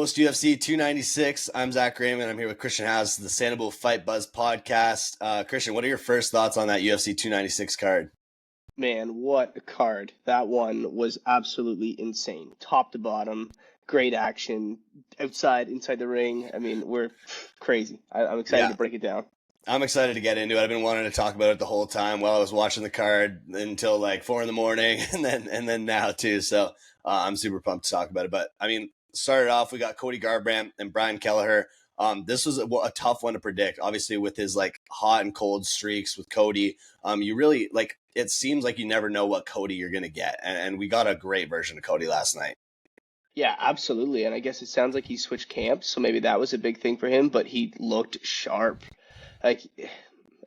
Post UFC 296. I'm Zach Raymond. I'm here with Christian Haas, the Sanabul Fight Buzz podcast. Christian, what are your first thoughts on that UFC 296 card? Man, what a card. That one was absolutely insane. Top to bottom, great action, outside, inside the ring. I mean, we're crazy. I'm excited to break it down. I'm excited to get into it. I've been wanting to talk about it the whole time while I was watching the card until like 4 a.m. and then now too. So I'm super pumped to talk about it. But I mean, started off, we got Cody Garbrandt and Brian Kelleher. This was a tough one to predict, obviously, with his like hot and cold streaks with Cody. You really like, it seems like you never know what Cody you're going to get. And we got a great version of Cody last night. Yeah, absolutely. And I guess it sounds like he switched camps, so maybe that was a big thing for him, but he looked sharp. Like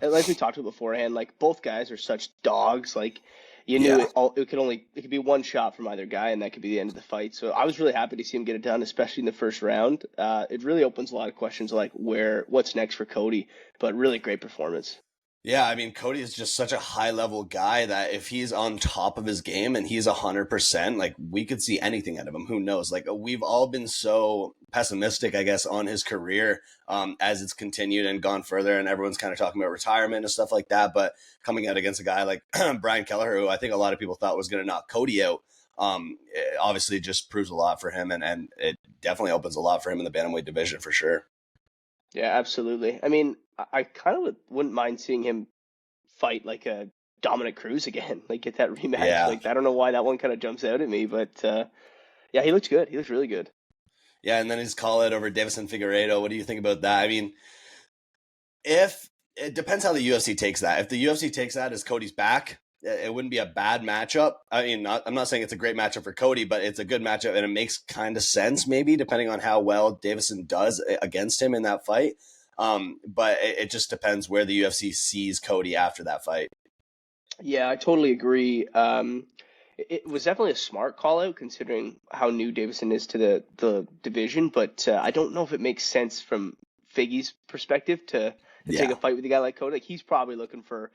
we talked about beforehand, like both guys are such dogs. Like you knew it could be one shot from either guy, and that could be the end of the fight. So I was really happy to see him get it done, especially in the first round. It really opens a lot of questions like what's next for Cody, but really great performance. Yeah, I mean, Cody is just such a high-level guy that if he's on top of his game and he's 100%, like, we could see anything out of him. Who knows? Like, we've all been so pessimistic, I guess, on his career as it's continued and gone further, and everyone's kind of talking about retirement and stuff like that. But coming out against a guy like Brian Kelleher, who I think a lot of people thought was going to knock Cody out, it obviously just proves a lot for him, and it definitely opens a lot for him in the bantamweight division for sure. Yeah, absolutely. I mean, I kind of wouldn't mind seeing him fight like a Dominic Cruz again, like get that rematch. Yeah. Like I don't know why that one kind of jumps out at me, but yeah, he looked good. He looked really good. Yeah, and then his call it over Davison Figueiredo. What do you think about that? I mean, if it depends how the UFC takes that. If the UFC takes that as Cody's back, it wouldn't be a bad matchup. I mean, I'm not saying it's a great matchup for Cody, but it's a good matchup, and it makes kind of sense maybe depending on how well Davison does against him in that fight. But it just depends where the UFC sees Cody after that fight. Yeah, I totally agree. It was definitely a smart call out considering how new Davison is to the division, but I don't know if it makes sense from Figgy's perspective to take a fight with a guy like Cody. Like he's probably looking for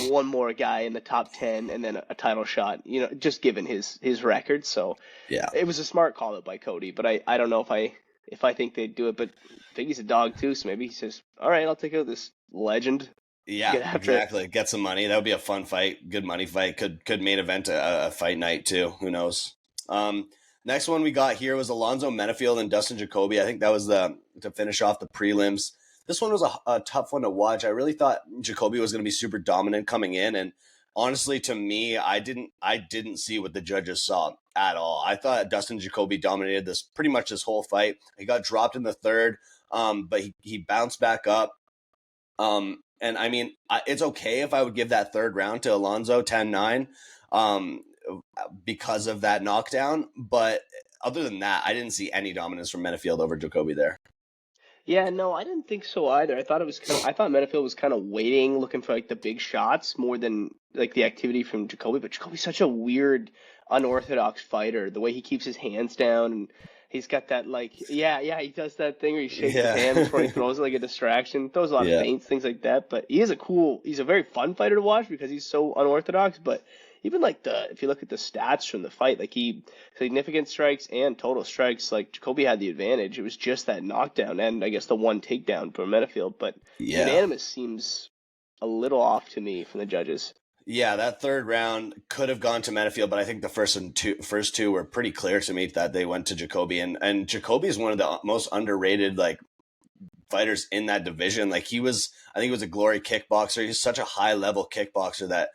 one more guy in the top 10 and then a title shot, you know, just given his record. So yeah, it was a smart call out by Cody, but I don't know if I think they'd do it, but Figgy's a dog too, so maybe he says, all right, I'll take out this legend. Yeah, exactly. Get some money. That would be a fun fight. Good money fight. Could main event a fight night too. Who knows? Next one we got here was Alonzo Menifield and Dustin Jacoby. I think that was to finish off the prelims. This one was a tough one to watch. I really thought Jacoby was going to be super dominant coming in, and honestly, to me, I didn't see what the judges saw at all. I thought Dustin Jacoby dominated pretty much this whole fight. He got dropped in the third, but he bounced back up. And I mean, it's okay if I would give that third round to Alonzo 10-9 because of that knockdown. But other than that, I didn't see any dominance from Menifield over Jacoby there. Yeah, no, I didn't think so either. I thought Menifield was kind of waiting, looking for like the big shots more than like the activity from Jacoby. But Jacoby's such a weird, unorthodox fighter. The way he keeps his hands down, and he's got that like, he does that thing where he shakes his hand before he throws it like a distraction. Throws a lot of feints, things like that. But he's a very fun fighter to watch because he's so unorthodox. But even like if you look at the stats from the fight, like he significant strikes and total strikes, like Jacoby had the advantage. It was just that knockdown and I guess the one takedown from Menifield. But unanimous seems a little off to me from the judges. Yeah, that third round could have gone to Menifield, but I think the first two were pretty clear to me that they went to Jacoby. And Jacoby is one of the most underrated like fighters in that division. Like I think he was a glory kickboxer. He's such a high level kickboxer that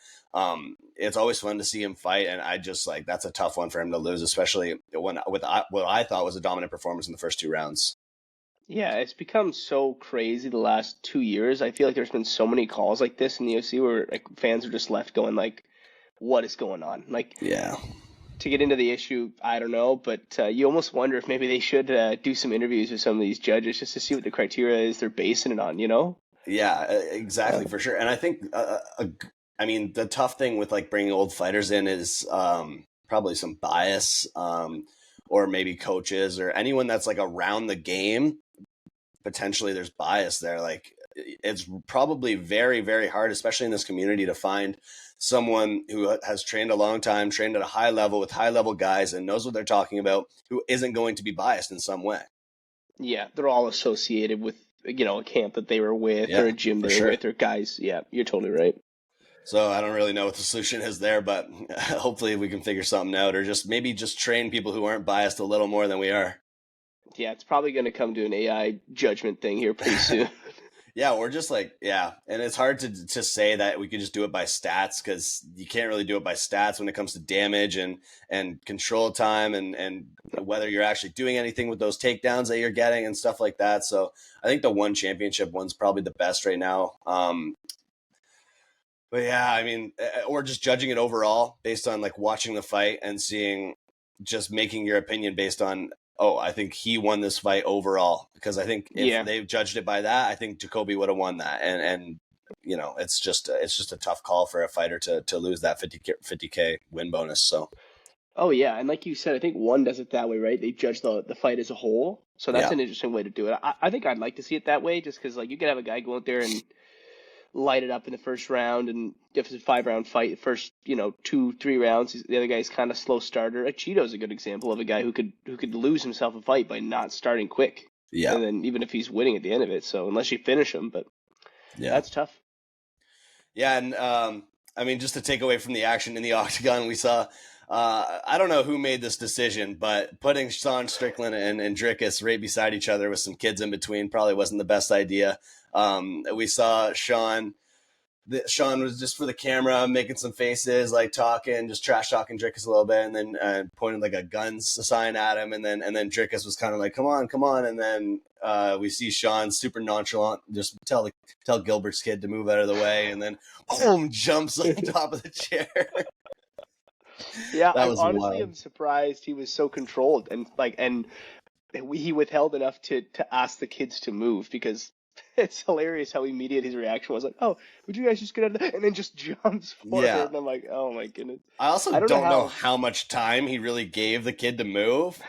it's always fun to see him fight. And I just like, that's a tough one for him to lose, especially with what I thought was a dominant performance in the first two rounds. Yeah, it's become so crazy the last 2 years. I feel like there's been so many calls like this in the UFC where like fans are just left going like, what is going on? Like, to get into the issue, I don't know, but you almost wonder if maybe they should do some interviews with some of these judges just to see what the criteria is they're basing it on, you know? Yeah, exactly, for sure. And I think, I mean, the tough thing with like bringing old fighters in is probably some bias or maybe coaches or anyone that's like around the game. Potentially there's bias there. Like it's probably very, very hard, especially in this community, to find someone who has trained a long time, trained at a high level with high level guys and knows what they're talking about, who isn't going to be biased in some way. Yeah, they're all associated with, a camp that they were with or Yeah, a gym for they were sure. with or guys. Yeah, you're totally right. So I don't really know what the solution is there, but hopefully we can figure something out, or maybe just train people who aren't biased a little more than we are. Yeah, it's probably going to come to an AI judgment thing here pretty soon. Yeah, we're just like, yeah. And it's hard to say that we could just do it by stats, because you can't really do it by stats when it comes to damage and control time and whether you're actually doing anything with those takedowns that you're getting and stuff like that. So I think the one championship one's probably the best right now. But yeah, I mean, or just judging it overall based on like watching the fight and seeing, just making your opinion based on, oh, I think he won this fight overall, because I think if Yeah. they judged it by that, I think Jacoby would have won that. And it's just a tough call for a fighter to lose that 50K win bonus. So Oh yeah, and like you said, I think one does it that way, right? They judge the fight as a whole, so that's yeah, an interesting way to do it. I think I'd like to see it that way, just because like you could have a guy go out there and light it up in the first round, and if it's a 5 round fight, the first 2-3 rounds, the other guy's kind of slow starter. Cheeto's a good example of a guy who could lose himself a fight by not starting quick, yeah, and then even if he's winning at the end of it. So unless you finish him, but yeah, that's tough. yeah. And I mean, just to take away from the action in the octagon, we saw. I don't know who made this decision, but putting Strickland and Dricus right beside each other with some kids in between probably wasn't the best idea. We saw Sean was just for the camera making some faces, like talking, just trash talking Dricus a little bit, and then pointing like a gun sign at him, and then Dricus was kind of like, come on, and then we see Sean super nonchalant, just tell Gilbert's kid to move out of the way, and then boom, jumps on top of the chair. Yeah, That I was honestly wild. am surprised he was so controlled and he withheld enough to ask the kids to move, because it's hilarious how immediate his reaction was, like, "Oh, would you guys just get out of there?" And then just jumps forward, Yeah. and I'm like, "Oh my goodness." I also I don't know don't know how. how much time he really gave the kid to move.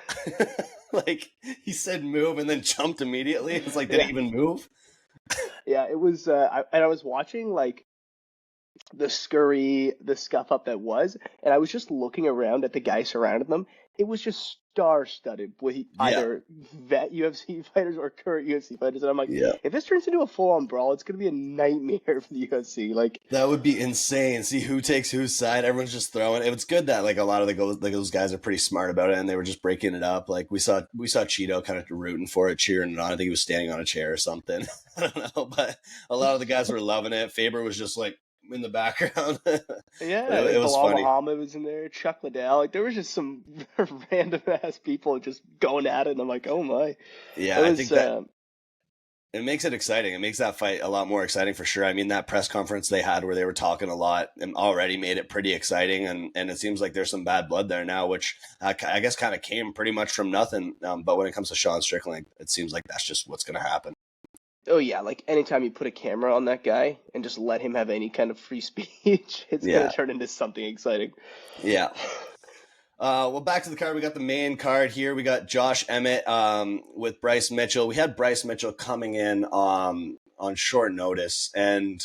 Like, he said move and then jumped immediately. It's like, did he Yeah, even move? yeah, it was. I was watching like the scurry, the scuff up that was, and I was just looking around at the guys surrounding them. It was just star-studded with Yeah. either vet UFC fighters or current UFC fighters, and I'm like, Yeah. if this turns into a full-on brawl, it's gonna be a nightmare for the UFC. Like, That would be insane. See who takes whose side. Everyone's just throwing. It was good that like a lot of those guys are pretty smart about it, and they were just breaking it up. Like we saw Cheeto kind of rooting for it, cheering it on. I think he was standing on a chair or something. I don't know, but a lot of the guys were loving it. Faber was just like in the background. But yeah, it like was Bilal funny. Muhammad was in there, Chuck Liddell. Like, there was just some random ass people just going at it, and I'm like, oh my. It Yeah, I was, think that it makes it exciting. It makes that fight a lot more exciting for sure. I mean, that press conference they had where they were talking a lot and already made it pretty exciting. And it seems like there's some bad blood there now, which I guess kind of came pretty much from nothing. But when it comes to Sean Strickland, it seems like that's just what's going to happen. oh yeah, like anytime you put a camera on that guy and just let him have any kind of free speech, it's gonna Yeah. turn into something exciting. Yeah. Well, back to the card. We got the main card here. We got Josh Emmett with Bryce Mitchell. We had Bryce Mitchell coming in on short notice, and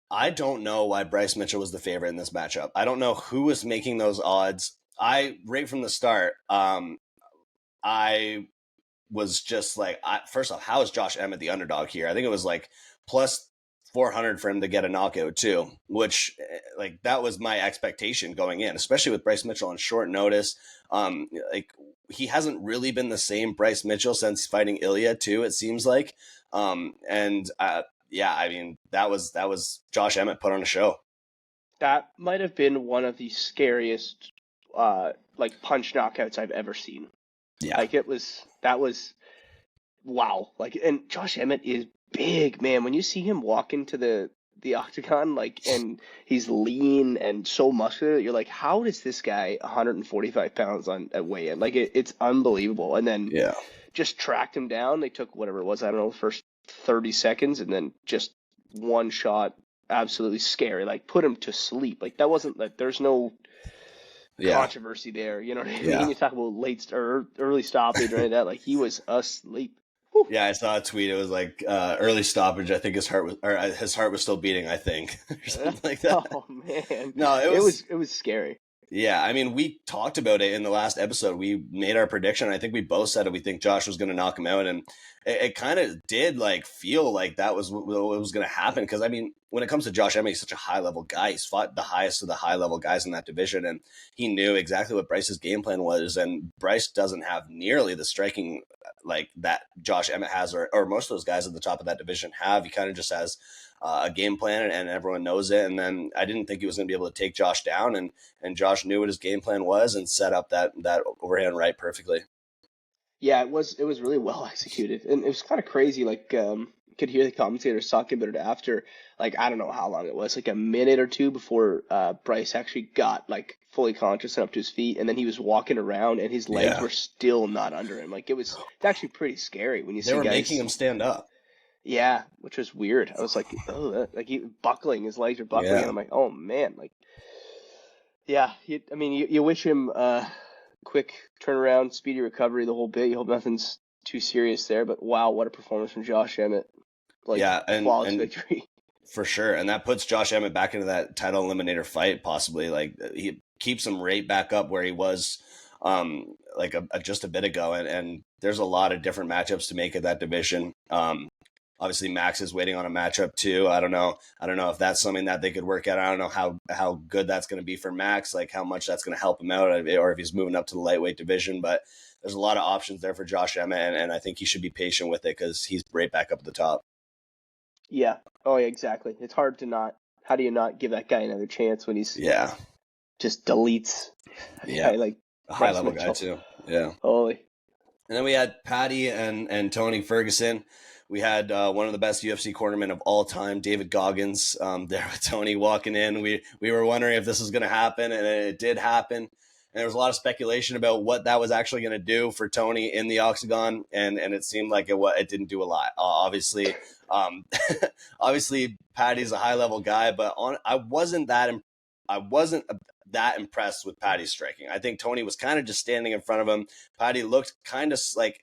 I don't know why Bryce Mitchell was the favorite in this matchup. I don't know who was making those odds. Right from the start, I was just like, first off, how is Josh Emmett the underdog here? I think it was like plus 400 for him to get a knockout too, which like that was my expectation going in, especially with Bryce Mitchell on short notice. Like he hasn't really been the same Bryce Mitchell since fighting Ilya too, it seems like. And yeah, I mean that was Josh Emmett put on a show. That might have been one of the scariest like punch knockouts I've ever seen. Yeah. Like that was wow. Like, and Josh Emmett is big, man. When you see him walk into the octagon, like, and he's lean and so muscular, you're like, how does this guy 145 pounds at weigh-in? Like, it's unbelievable. And then Yeah. just tracked him down. They took whatever it was, I don't know, the first 30 seconds, and then just one shot, absolutely scary. Like, put him to sleep. Like, that wasn't like there's no Yeah. controversy there. You know what I mean? Yeah. You talk about late or early stoppage or any of that. Like, he was asleep. Yeah, I saw a tweet. It was like early stoppage. I think his heart was still beating. I think or something like that. Oh man, No, it was scary. Yeah, I mean, we talked about it in the last episode. We made our prediction. I think we both said it. We think Josh was going to knock him out, and it kind of did like feel like that was what was going to happen. Because I mean, when it comes to Josh Emmett, he's such a high level guy. He's fought the highest of the high level guys in that division, and he knew exactly what Bryce's game plan was. And Bryce doesn't have nearly the striking like that Josh Emmett has, or most of those guys at the top of that division have. He kind of just has a game plan, and everyone knows it. And then I didn't think he was going to be able to take Josh down, and Josh knew what his game plan was and set up that overhand right perfectly. Yeah, it was really well executed, and it was kind of crazy. Like, you could hear the commentators talking about it after, like, I don't know how long it was, like a minute or two before Bryce actually got like fully conscious and up to his feet, and then he was walking around, and his legs were still not under him. Like, it's actually pretty scary when you see They were guys making him stand up. Yeah, which was weird. I was like, oh, like he buckling, his legs are buckling, and I'm like, oh man, like, yeah. I mean, you wish him quick turnaround, speedy recovery, the whole bit. You hope nothing's too serious there. But wow, what a performance from Josh Emmett! Like, flawless victory. For sure, and that puts Josh Emmett back into that title eliminator fight, possibly. Like, he keeps him right back up where he was, just a bit ago, and there's a lot of different matchups to make at that division. Obviously, Max is waiting on a matchup too. I don't know if that's something that they could work out. I don't know how good that's going to be for Max, like how much that's going to help him out, or if he's moving up to the lightweight division. But there's a lot of options there for Josh Emmett, and I think he should be patient with it because he's right back up at the top. Yeah. Oh, yeah, exactly. It's hard to not. How do you not give that guy another chance when he's just deletes? Like a high level guy too. Yeah. Holy. And then we had Paddy and Tony Ferguson. We had one of the best UFC cornermen of all time, David Goggins, there with Tony walking in. We were wondering if this was going to happen, and it did happen. And there was a lot of speculation about what that was actually going to do for Tony in the octagon, and it seemed like it didn't do a lot. Obviously, Paddy's a high level guy, but I wasn't that impressed with Paddy's striking. I think Tony was kind of just standing in front of him. Paddy looked kind of like.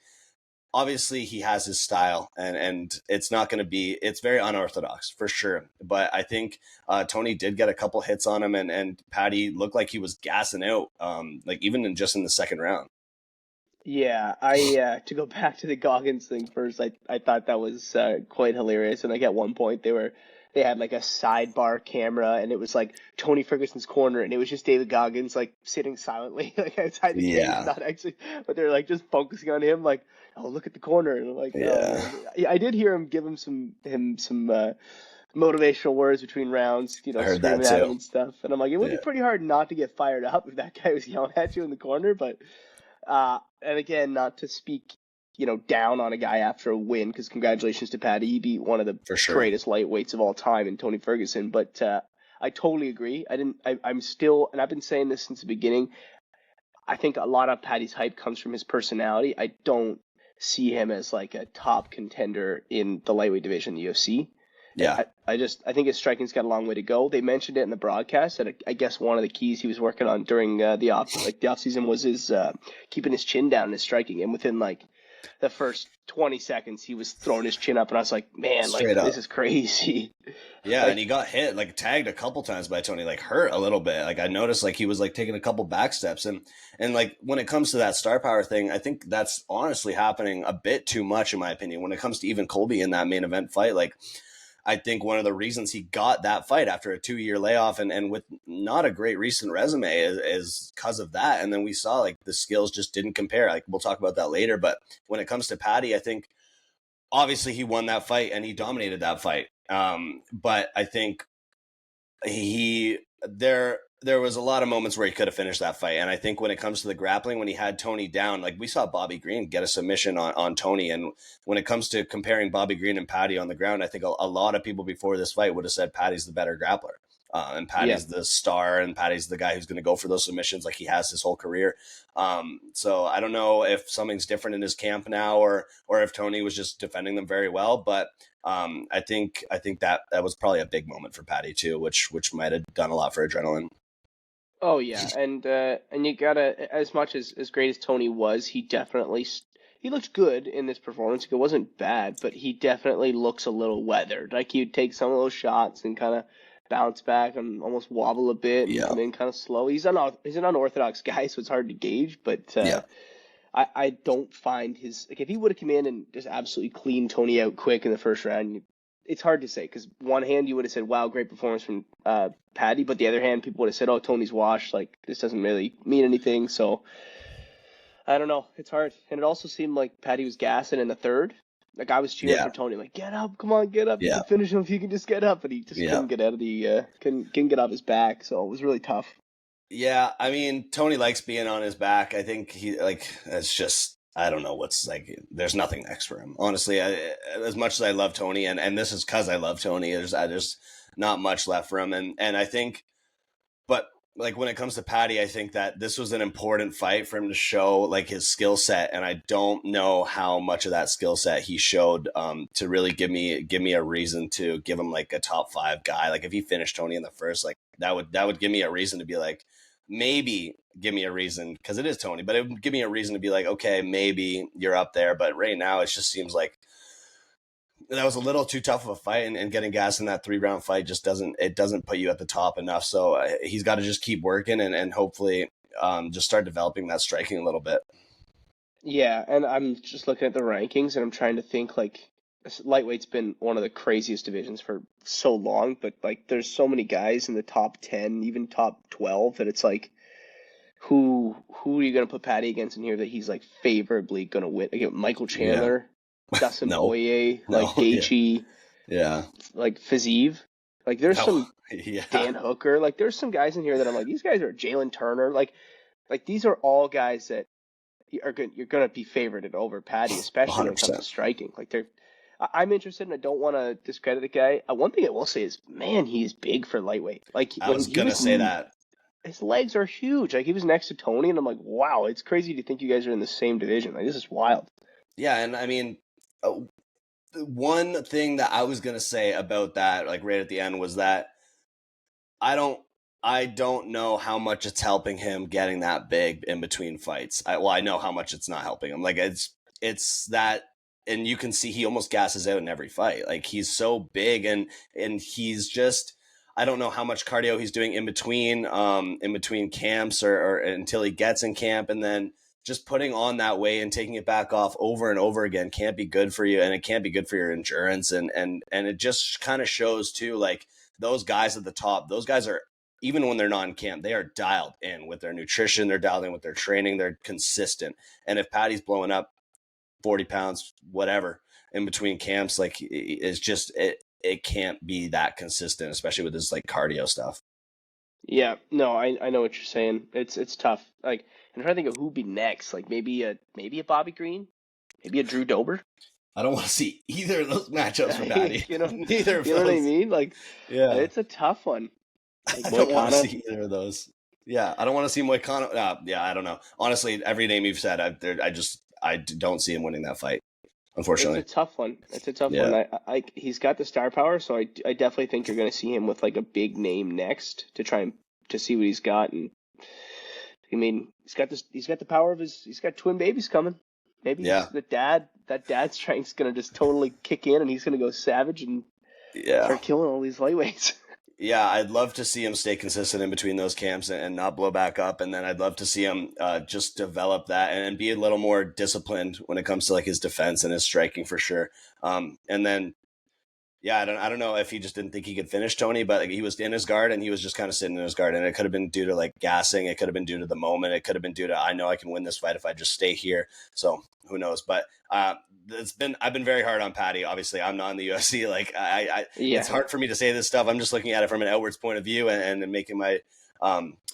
Obviously, he has his style, and it's not going to be. It's very unorthodox for sure. But I think Tony did get a couple hits on him, and Paddy looked like he was gassing out, like even in the second round. Yeah, to go back to the Goggins thing first, I thought that was quite hilarious. And like at one point they had like a sidebar camera, and it was like Tony Ferguson's corner, and it was just David Goggins like sitting silently like outside the cage, not actually, but they're like just focusing on him, like, oh, look at the corner, and like, I did hear him give him some motivational words between rounds, screaming at him and stuff, and I'm like, it would be pretty hard not to get fired up if that guy was yelling at you in the corner, but and again, not to speak down on a guy after a win, because congratulations to Paddy. He beat one of the greatest lightweights of all time in Tony Ferguson. But I totally agree. I'm still, and I've been saying this since the beginning, I think a lot of Paddy's hype comes from his personality. I don't see him as like a top contender in the lightweight division in the UFC. Yeah. I think his striking's got a long way to go. They mentioned it in the broadcast that I guess one of the keys he was working on during the off season was his keeping his chin down and his striking. And within like the first 20 seconds, he was throwing his chin up, and I was like, man, this is crazy. Yeah, and he got hit, like tagged a couple times by Tony, like hurt a little bit. Like I noticed, like he was like taking a couple back steps, and like when it comes to that star power thing, I think that's honestly happening a bit too much in my opinion. When it comes to even Colby in that main event fight, like I think one of the reasons he got that fight after a 2-year layoff and with not a great recent resume is because of that. And then we saw like the skills just didn't compare. Like we'll talk about that later. But when it comes to Paddy, I think obviously he won that fight and he dominated that fight. But I think there was a lot of moments where he could have finished that fight. And I think when it comes to the grappling, when he had Tony down, like we saw Bobby Green get a submission on Tony. And when it comes to comparing Bobby Green and Paddy on the ground, I think a lot of people before this fight would have said Paddy's the better grappler. And Paddy's the star, and Paddy's the guy who's going to go for those submissions like he has his whole career. So I don't know if something's different in his camp now, or if Tony was just defending them very well. But I think that was probably a big moment for Paddy too, which might have done a lot for adrenaline. Oh yeah, and you gotta, as much as great as Tony was, he looked good in this performance. It wasn't bad, but he definitely looks a little weathered. Like he'd take some of those shots and kind of bounce back and almost wobble a bit and come in kind of slow. He's an unorthodox guy, so it's hard to gauge. But I don't find his like if he would have come in and just absolutely cleaned Tony out quick in the first round. It's hard to say because one hand you would have said, "Wow, great performance from Paddy," but the other hand people would have said, "Oh, Tony's washed. Like this doesn't really mean anything." So I don't know. It's hard, and it also seemed like Paddy was gassing in the third. Like I was cheering for Tony, like get up, come on, get up, you can finish him if you can just get up, but he just couldn't get out of the couldn't get off his back, so it was really tough. Yeah, I mean Tony likes being on his back. I think he it's just. I don't know what's like. There's nothing next for him, honestly. As much as I love Tony, and this is because I love Tony. There's not much left for him, and I think, but like when it comes to Paddy, I think that this was an important fight for him to show like his skill set, and I don't know how much of that skill set he showed to really give me a reason to give him like a top 5 guy. Like if he finished Tony in the first, like that would give me a reason to be like. Maybe give me a reason because it is Tony, but it would give me a reason to be like, okay, maybe you're up there. But right now, it just seems like that was a little too tough of a fight, and getting gas in that 3-round fight just doesn't put you at the top enough. So he's got to just keep working and hopefully just start developing that striking a little bit. Yeah, and I'm just looking at the rankings and I'm trying to think like lightweight's been one of the craziest divisions for so long, but like there's so many guys in the top 10, even top 12 that it's like who are you going to put Paddy against in here that he's like favorably going to win? Like Michael Chandler, Dustin Poirier, like Gaethje, like Fiziev. Like there's some Dan Hooker, like there's some guys in here that I'm like these guys are Jalen Turner, like these are all guys that you're going to be favorited over Paddy, especially 100%. When it comes to striking. Like I'm interested, and I don't want to discredit the guy. One thing I will say is, man, he's big for lightweight. Like I was gonna say that his legs are huge. Like he was next to Tony, and I'm like, wow, it's crazy to think you guys are in the same division. Like this is wild. Yeah, and I mean, one thing that I was gonna say about that, like right at the end, was that I don't know how much it's helping him getting that big in between fights. I know how much it's not helping him. Like it's that. And you can see he almost gasses out in every fight. Like he's so big and he's just, I don't know how much cardio he's doing in between camps or until he gets in camp. And then just putting on that weight and taking it back off over and over again can't be good for you. And it can't be good for your endurance. And it just kind of shows too, like those guys at the top, those guys are, even when they're not in camp, they are dialed in with their nutrition. They're dialed in with their training. They're consistent. And if Paddy's blowing up 40 pounds, whatever, in between camps, like it's just, it can't be that consistent, especially with this like cardio stuff. Yeah, no, I know what you're saying. It's tough. Like, I'm trying to think of who'd be next. Like maybe a Bobby Green, maybe a Drew Dober. I don't want to see either of those matchups for Paddy. Neither of those. You know what I mean? Like, yeah, it's a tough one. Like, I don't want to see either of those. Yeah, I don't want to see Moicano. Yeah, I don't know. Honestly, every name you've said, I don't see him winning that fight, unfortunately. It's a tough one. one. He's got the star power, so I definitely think you're going to see him with like a big name next to try to see what he's got. And I mean, he's got the power of he's got twin babies coming. Maybe that dad strength's going to just totally kick in, and he's going to go savage and start killing all these lightweights. Yeah, I'd love to see him stay consistent in between those camps and not blow back up. And then I'd love to see him just develop that and be a little more disciplined when it comes to like his defense and his striking for sure. And then, I don't know if he just didn't think he could finish Tony, but like, he was in his guard and he was just kind of sitting in his guard. And it could have been due to like gassing. It could have been due to the moment. It could have been due to, I know I can win this fight if I just stay here. So who knows? But I've been very hard on Paddy. Obviously, I'm not in the UFC. Like it's hard for me to say this stuff. I'm just looking at it from an outwards point of view and making my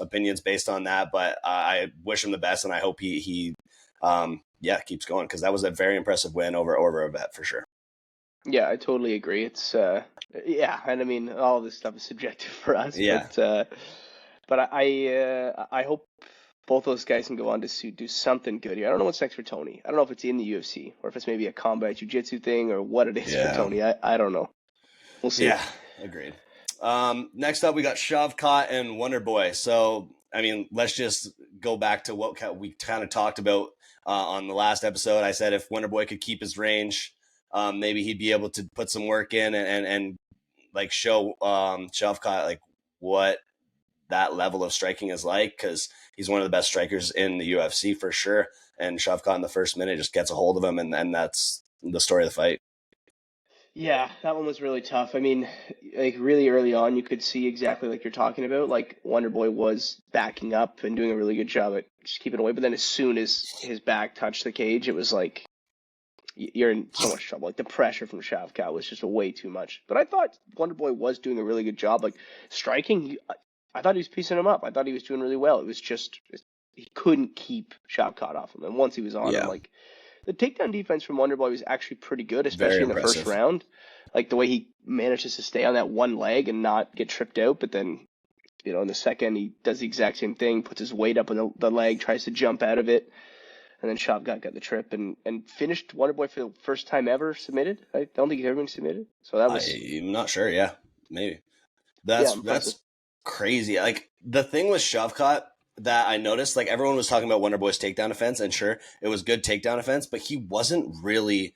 opinions based on that. But I wish him the best, and I hope he keeps going, because that was a very impressive win over a vet for sure. Yeah, I totally agree. It's and I mean, all this stuff is subjective for us. Yeah. But I hope both those guys can go on to do something good here. I don't know what's next for Tony. I don't know if it's in the UFC or if it's maybe a combat jiu-jitsu thing or what it is for Tony. I don't know. We'll see. Yeah, agreed. Next up, we got Shavkat and Wonderboy. So, I mean, let's just go back to what we kind of talked about on the last episode. I said if Wonderboy could keep his range, maybe he'd be able to put some work in and like show Shavkat like what that level of striking is like, because he's one of the best strikers in the UFC for sure. And Shavkat in the first minute just gets a hold of him, and then that's the story of the fight. Yeah, that one was really tough. I mean, like really early on, you could see exactly like you're talking about. Like Wonderboy was backing up and doing a really good job at just keeping away. But then as soon as his back touched the cage, it was like you're in so much trouble. Like the pressure from Shavkat was just way too much. But I thought Wonderboy was doing a really good job. Like striking, I thought he was piecing him up. I thought he was doing really well. It was just he couldn't keep Shavkat off him. And once he was on him, like the takedown defense from Wonderboy was actually pretty good, especially in the first round. Like the way he manages to stay on that one leg and not get tripped out, but then, you know, in the second he does the exact same thing, puts his weight up on the leg, tries to jump out of it, and then Shavkat got the trip and finished Wonderboy for the first time ever submitted. I don't think he's ever been submitted, so that was. I'm not sure. Yeah, maybe. That's crazy. Like the thing with Shavkat that I noticed, like everyone was talking about Wonderboy's takedown defense, and sure, it was good takedown defense, but he wasn't really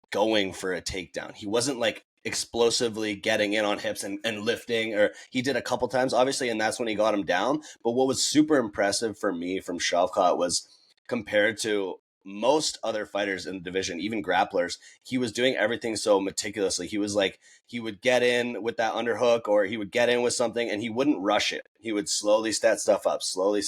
going for a takedown. He wasn't like explosively getting in on hips and lifting, or he did a couple times, obviously, and that's when he got him down. But what was super impressive for me from Shavkat was compared to most other fighters in the division, even grapplers, he was doing everything so meticulously. He was like, he would get in with that underhook, or he would get in with something, and he wouldn't rush it. He would slowly set stuff up, slowly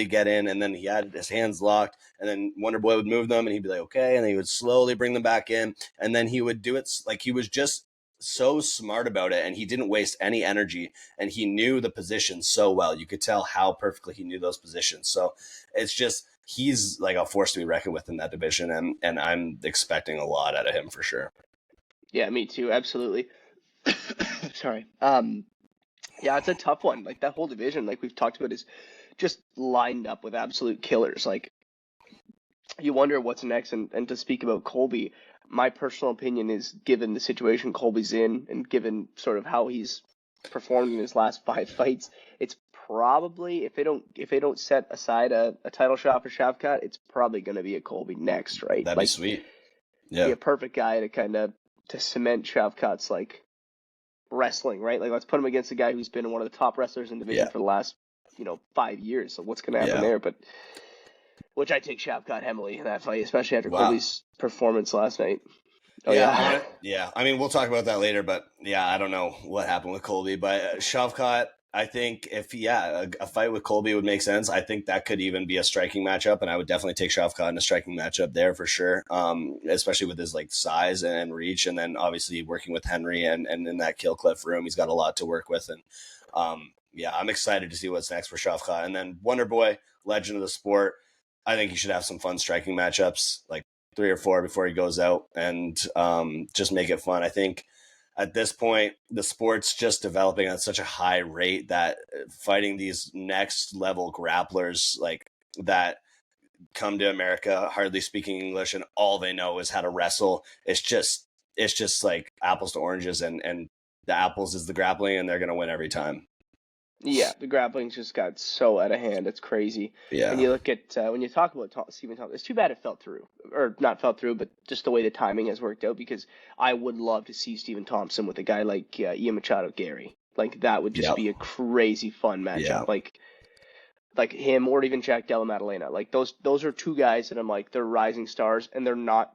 get in, and then he had his hands locked, and then Wonderboy would move them, and he'd be like, okay, and then he would slowly bring them back in, and then he would do it like he was just so smart about it, and he didn't waste any energy, and he knew the positions so well. You could tell how perfectly he knew those positions. So it's just, he's like a force to be reckoned with in that division, and I'm expecting a lot out of him for sure. Yeah, me too, absolutely. Sorry. Yeah, it's a tough one. Like that whole division, like we've talked about, is just lined up with absolute killers. Like you wonder what's next. And to speak about Colby, my personal opinion is, given the situation Colby's in and given sort of how he's performed in his last 5 fights, it's probably, if they don't set aside a title shot for Shavkat, it's probably going to be a Colby next, right? That'd be sweet. Yeah, be a perfect guy to kind of to cement Shavkat's like wrestling, right? Like let's put him against a guy who's been one of the top wrestlers in the division for the last 5 years. So what's going to happen there? But which I take Shavkat heavily in that fight, especially after Colby's performance last night. Yeah. I mean, we'll talk about that later, but yeah, I don't know what happened with Colby, but Shavkat, I think if a fight with Colby would make sense. I think that could even be a striking matchup, and I would definitely take Shavkat in a striking matchup there for sure. Especially with his like size and reach, and then obviously working with Henry and in that kill cliff room, he's got a lot to work with. And I'm excited to see what's next for Shavkat. And then Wonderboy, legend of the sport, I think he should have some fun striking matchups, like 3 or 4 before he goes out, and just make it fun. I think at this point, the sport's just developing at such a high rate that fighting these next level grapplers like that come to America hardly speaking English, and all they know is how to wrestle. It's just like apples to oranges, and the apples is the grappling, and they're going to win every time. Yeah, the grappling's just got so out of hand. It's crazy. Yeah. And you look at, when you talk about Stephen Thompson, it's too bad it fell through. Or not fell through, but just the way the timing has worked out, because I would love to see Stephen Thompson with a guy like Ian Machado Gary. Like, that would just be a crazy fun matchup. Like him, or even Jack Della Maddalena. Like, those are 2 guys that I'm like, they're rising stars, and they're not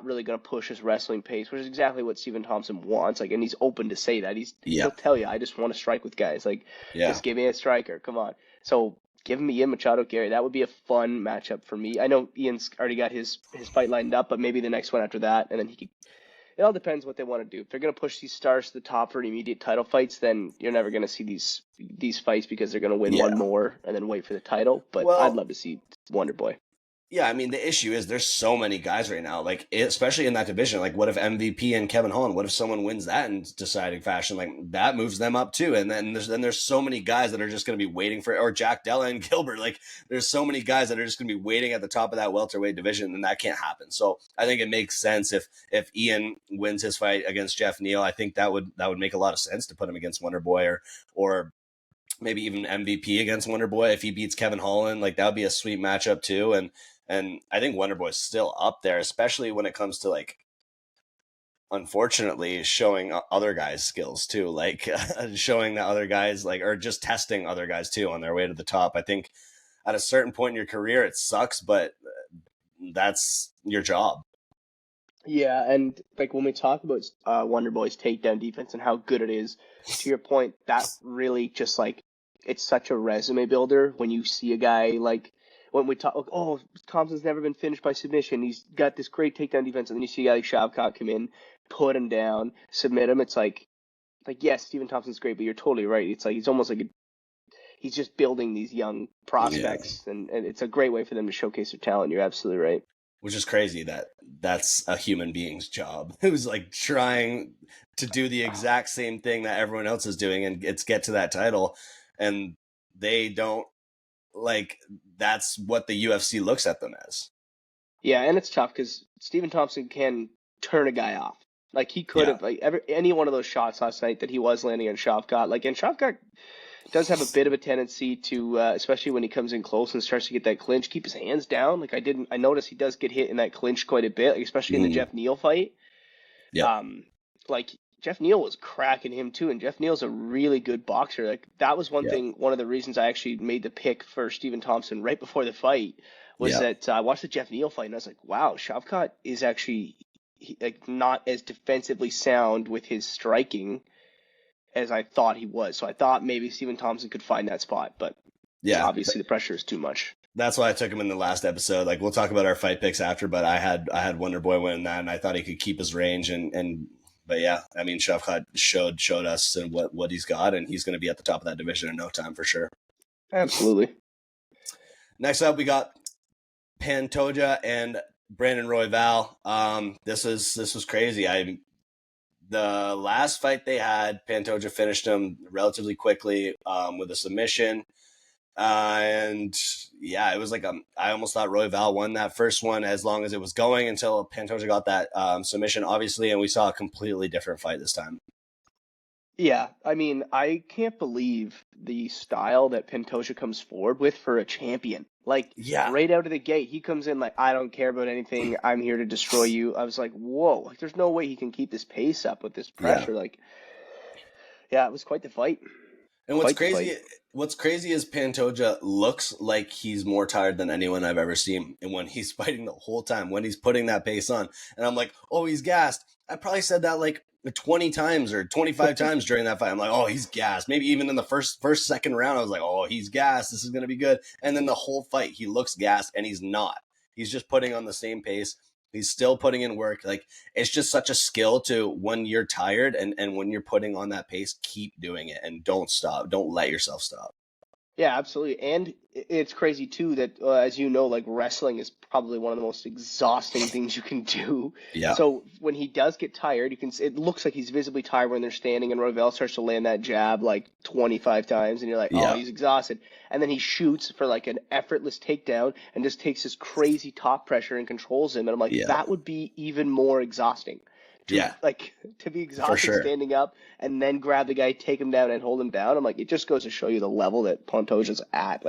really going to push his wrestling pace, which is exactly what Stephen Thompson wants. Like, and he's open to say that. He'll tell you, I just want to strike with guys. Like, just give me a striker. Come on. So give me Ian Machado Gary. That would be a fun matchup for me. I know Ian's already got his fight lined up, but maybe the next one after that, and then it all depends what they want to do. If they're going to push these stars to the top for immediate title fights, then you're never going to see these fights, because they're going to win one more and then wait for the title. But I'd love to see Wonderboy. Yeah, I mean, the issue is there's so many guys right now, like especially in that division. Like, what if MVP and Kevin Holland? What if someone wins that in deciding fashion? Like, that moves them up too. And then there's so many guys that are just going to be waiting for it. Or Jack Della and Gilbert. Like, there's so many guys that are just going to be waiting at the top of that welterweight division, and that can't happen. So I think it makes sense if Ian wins his fight against Jeff Neal. I think that would make a lot of sense to put him against Wonderboy, or maybe even MVP against Wonderboy if he beats Kevin Holland. Like, that would be a sweet matchup too. And I think Wonderboy's still up there, especially when it comes to like unfortunately showing other guys skills too, like showing the other guys or just testing other guys too on their way to the top. I think at a certain point in your career, it sucks, but that's your job. Yeah, and like when we talk about Wonder Boy's takedown defense and how good it is, to your point, that really just like it's such a resume builder when you see a guy like when we talk, oh, Thompson's never been finished by submission. He's got this great takedown defense, and then you see a guy like Shavkat come in, put him down, submit him. It's like yes, Stephen Thompson's great, but you're totally right. It's like he's almost like he's just building these young prospects, and it's a great way for them to showcase their talent. You're absolutely right. Which is crazy that that's a human being's job who's like trying to do the exact same thing that everyone else is doing and get to that title, and they don't that's what the UFC looks at them as. Yeah, and it's tough because Stephen Thompson can turn a guy off. Like he could have any one of those shots last night that he was landing on Shavkat. And Shavkat does have a bit of a tendency to, especially when he comes in close and starts to get that clinch, keep his hands down. I noticed he does get hit in that clinch quite a bit, especially in the Jeff Neal fight. Yeah. Jeff Neal was cracking him too, and Jeff Neal's a really good boxer. Like that was one of the reasons I actually made the pick for Stephen Thompson right before the fight was that I watched the Jeff Neal fight and I was like, wow, Shavkat is actually not as defensively sound with his striking as I thought he was. So I thought maybe Stephen Thompson could find that spot, but obviously the pressure is too much. That's why I took him in the last episode. We'll talk about our fight picks after, but I had Wonder Boy win that, and I thought he could keep his range. But yeah, I mean, Shavkat showed us what he's got, and he's going to be at the top of that division in no time for sure. Absolutely. Next up, we got Pantoja and Brandon Royval. This was crazy. The last fight they had, Pantoja finished him relatively quickly with a submission. And yeah, it was I almost thought Royval won that first one as long as it was going until Pantoja got that submission, obviously, and we saw a completely different fight this time. Yeah, I mean, I can't believe the style that Pantoja comes forward with for a champion. Right out of the gate, he comes in I don't care about anything. I'm here to destroy you. I was like, whoa, there's no way he can keep this pace up with this pressure. It was quite the fight. And what's crazy is Pantoja looks like he's more tired than anyone I've ever seen. And when he's fighting the whole time, when he's putting that pace on, and I'm like, oh, he's gassed. I probably said that 20 times or 25 times during that fight. I'm like, oh, he's gassed. Maybe even in the second round, I was like, oh, he's gassed. This is going to be good. And then the whole fight, he looks gassed, and he's not. He's just putting on the same pace. He's still putting in work. It's just such a skill to, when you're tired and when you're putting on that pace, keep doing it and don't stop. Don't let yourself stop. Yeah, absolutely. And it's crazy too that, as you know, wrestling is probably one of the most exhausting things you can do. Yeah. So when he does get tired, it looks like he's visibly tired when they're standing, and Royval starts to land that jab 25 times, and you're like, oh, he's exhausted. And then he shoots for an effortless takedown and just takes this crazy top pressure and controls him. And I'm like, that would be even more exhausting. To be exhausted standing up and then grab the guy, take him down, and hold him down. I'm like, it just goes to show you the level that Pantoja's at.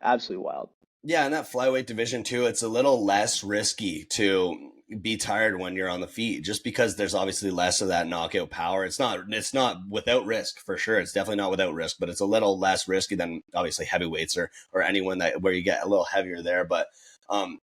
Absolutely wild. Yeah, in that flyweight division too, it's a little less risky to be tired when you're on the feet, just because there's obviously less of that knockout power. It's not without risk for sure. It's definitely not without risk, but it's a little less risky than obviously heavyweights or anyone where you get a little heavier there. But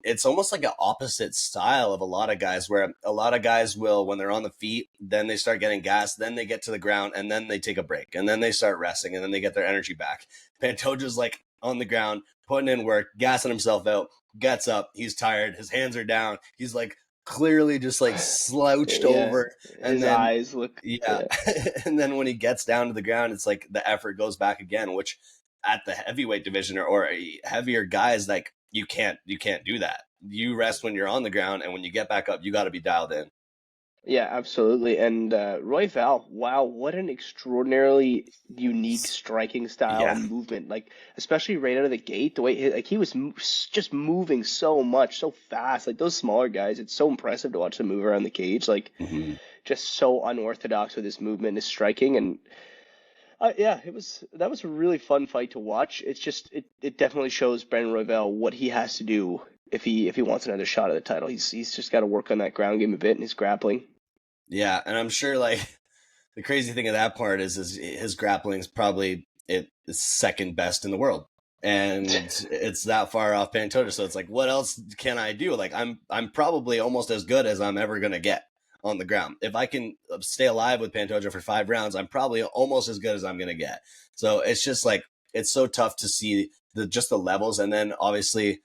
it's almost like an opposite style of a lot of guys, where a lot of guys will, when they're on the feet, then they start getting gassed, then they get to the ground, and then they take a break, and then they start resting, and then they get their energy back. Pantoja's on the ground, putting in work, gassing himself out, gets up, he's tired, his hands are down, he's clearly just slouched over, and his eyes look and then when he gets down to the ground, it's the effort goes back again, which at the heavyweight division or heavier guys, you can't do that. You rest when you're on the ground, and when you get back up, you got to be dialed in. Yeah, absolutely. And Royval, wow, what an extraordinarily unique striking style and movement. Especially right out of the gate, the way he was just moving so much, so fast. Those smaller guys, it's so impressive to watch them move around the cage. Just so unorthodox with his movement, his striking, and that was a really fun fight to watch. It's just it definitely shows Brandon Royval what he has to do if he wants another shot at the title. He's just got to work on that ground game a bit and his grappling. Yeah, and I'm sure like the crazy thing of that part is his grappling is probably it is second best in the world, and it's that far off Pantoja. So it's like, what else can I do? Like I'm probably almost as good as I'm ever gonna get on the ground. If I can stay alive with Pantoja for 5 rounds, I'm probably almost as good as I'm gonna get. So it's just like it's so tough to see the levels, and then obviously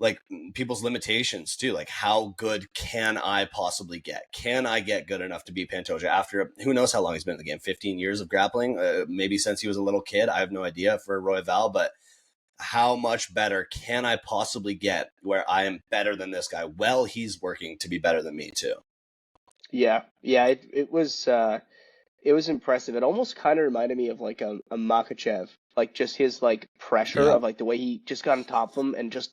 like people's limitations too. Like, how good can I possibly get? Can I get good enough to beat Pantoja after who knows how long he's been in the game? 15 years of grappling, maybe since he was a little kid. I have no idea for Royval, but how much better can I possibly get where I am better than this guy? Well, he's working to be better than me too. Yeah, it was impressive. It almost kind of reminded me of like a Makachev, like just his like pressure Yeah. of like the way he just got on top of him and just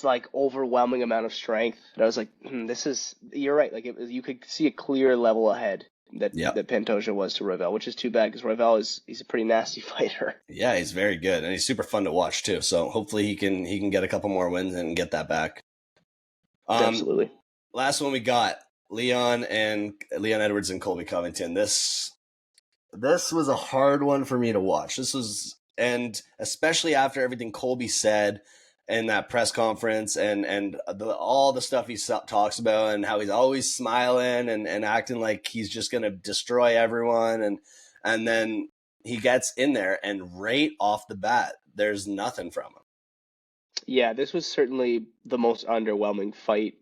like overwhelming amount of strength. And I was like, you're right. Like you could see a clear level ahead that Pantoja was to Royval, which is too bad because Royval he's a pretty nasty fighter. Yeah, he's very good and he's super fun to watch too. So hopefully he can get a couple more wins and get that back. Absolutely. Last one we got Leon Edwards and Colby Covington. This was a hard one for me to watch. And especially after everything Colby said in that press conference and all the stuff he talks about and how he's always smiling and acting like he's just going to destroy everyone. And then he gets in there and right off the bat, there's nothing from him. Yeah, this was certainly the most underwhelming fight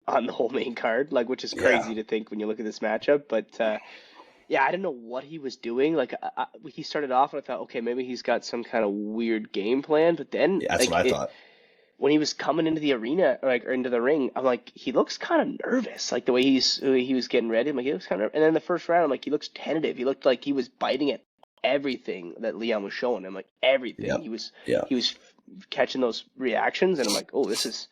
on the whole main card, like, which is crazy to think when you look at this matchup. But yeah, I didn't know what he was doing. Like, he started off, and I thought, okay, maybe he's got some kind of weird game plan. But then, that's what I thought. When he was coming into the arena, or into the ring, I'm like, he looks kind of nervous, like the way he was getting ready. I'm like, he looks kind of nervous. And then the first round, I'm like, he looks tentative. He looked like he was biting at everything that Leon was showing him, like everything. Yep. He was catching those reactions, and I'm like, oh, this is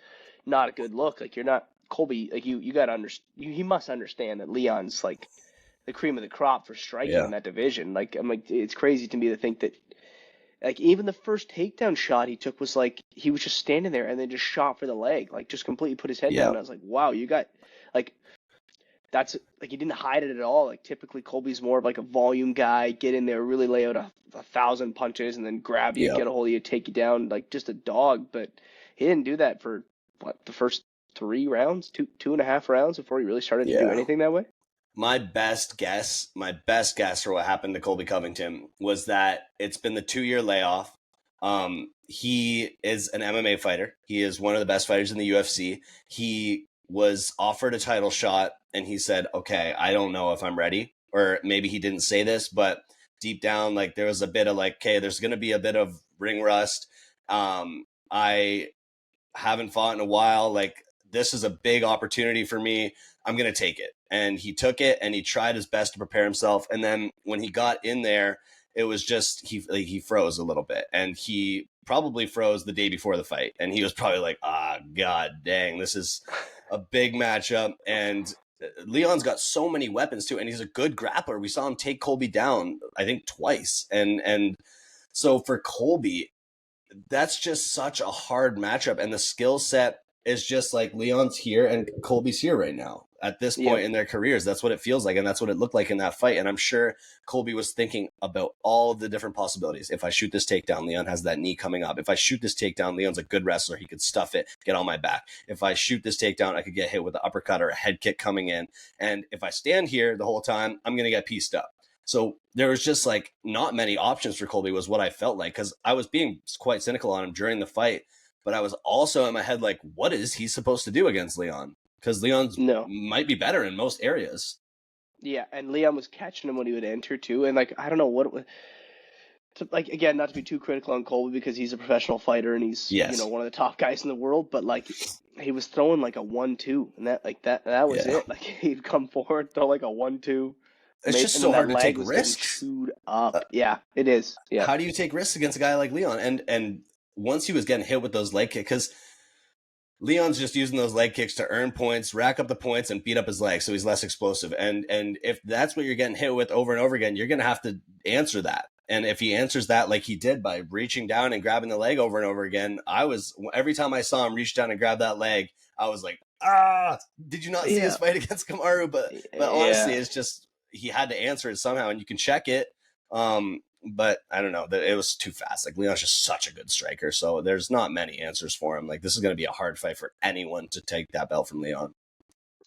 not a good look. Like, you're not Colby. Like you got to understand. He must understand that Leon's like the cream of the crop for striking in that division. Like, I'm like, it's crazy to me to think that. Like, even the first takedown shot he took was like he was just standing there and then just shot for the leg, like just completely put his head down. And I was like, wow, you got like that's like he didn't hide it at all. Like, typically Colby's more of like a volume guy, get in there, really lay out a 1,000 punches and then grab you, get a hold of you, take you down, like just a dog. But he didn't do that for the first 3 rounds, two and a half rounds before he really started to do anything that way. My best guess for what happened to Colby Covington was that it's been the 2-year layoff. He is an MMA fighter. He is one of the best fighters in the UFC. He was offered a title shot and he said, okay, I don't know if I'm ready. Or maybe he didn't say this, but deep down, like there was a bit of like, okay, there's going to be a bit of ring rust. I haven't fought in a while. Like, this is a big opportunity for me. I'm going to take it. And he took it and he tried his best to prepare himself. And then when he got in there, it was just, he froze a little bit, and he probably froze the day before the fight. And he was probably like, God dang, this is a big matchup. And Leon's got so many weapons too. And he's a good grappler. We saw him take Colby down, I think twice. And so for Colby, that's just such a hard matchup. And the skill set is just like Leon's here and Colby's here right now at this point in their careers. That's what it feels like. And that's what it looked like in that fight. And I'm sure Colby was thinking about all the different possibilities. If I shoot this takedown, Leon has that knee coming up. If I shoot this takedown, Leon's a good wrestler. He could stuff it, get on my back. If I shoot this takedown, I could get hit with an uppercut or a head kick coming in. And if I stand here the whole time, I'm going to get pieced up. So there was just like not many options for Colby, was what I felt like, because I was being quite cynical on him during the fight. But I was also in my head like, what is he supposed to do against Leon? Because Leon's might be better in most areas. Yeah, and Leon was catching him when he would enter too. And like, I don't know what it was. Like, again, not to be too critical on Colby because he's a professional fighter and he's one of the top guys in the world. But like, he was throwing like a 1-2, and that was it. Like, he'd come forward, throw like a 1-2. It's just so hard to take risks. Chewed up. Yeah, it is. Yeah. How do you take risks against a guy like Leon? And once he was getting hit with those leg kicks, because Leon's just using those leg kicks to earn points, rack up the points, and beat up his legs so he's less explosive. And if that's what you're getting hit with over and over again, you're going to have to answer that. And if he answers that like he did by reaching down and grabbing the leg over and over again, every time I saw him reach down and grab that leg, I was like, did you not see his Yeah. fight against Kamaru? But honestly, Yeah. it's just he had to answer it somehow, and you can check it. But I don't know, it was too fast. Like Leon's just such a good striker, so there's not many answers for him. Like this is going to be a hard fight for anyone to take that belt from Leon.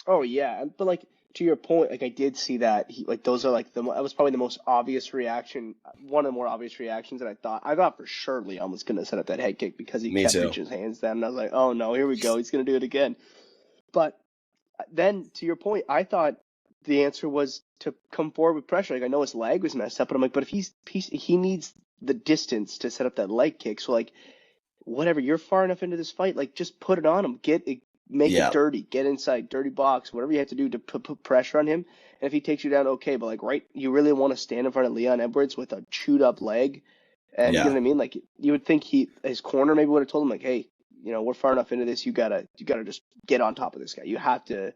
Oh yeah, but like to your point, like I did see that he like those are like that was probably the most obvious reaction, one of the more obvious reactions that I thought. I thought for sure Leon was gonna set up that head kick because he Me kept too. reaching his hands down, and I was like, oh no, here we go, he's gonna do it again. But then to your point, I thought the answer was to come forward with pressure. Like I know his leg was messed up, but I'm like, but if he needs the distance to set up that leg kick, so like whatever, you're far enough into this fight, like just put it on him, make it dirty, get inside, dirty box, whatever you have to do to put pressure on him. And if he takes you down, okay, but like, right, you really want to stand in front of Leon Edwards with a chewed up leg, and you know what I mean? Like you would think his corner maybe would have told him like, hey, we're far enough into this, you gotta just get on top of this guy. You have to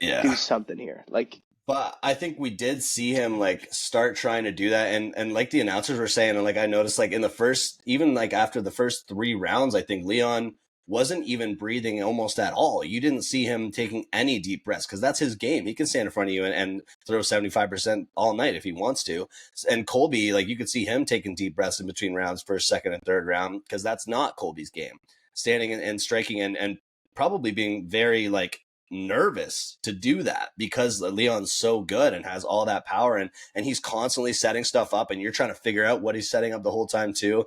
do something here, like. But I think we did see him like start trying to do that, and like the announcers were saying, and like I noticed, like in the first, even like after the first 3 rounds, I think Leon wasn't even breathing almost at all. You didn't see him taking any deep breaths because that's his game. He can stand in front of you and throw 75% all night if he wants to. And Colby, like you could see him taking deep breaths in between rounds, first, second, and third round, because that's not Colby's game. Standing and striking and probably being very like nervous to do that because Leon's so good and has all that power and he's constantly setting stuff up and you're trying to figure out what he's setting up the whole time too.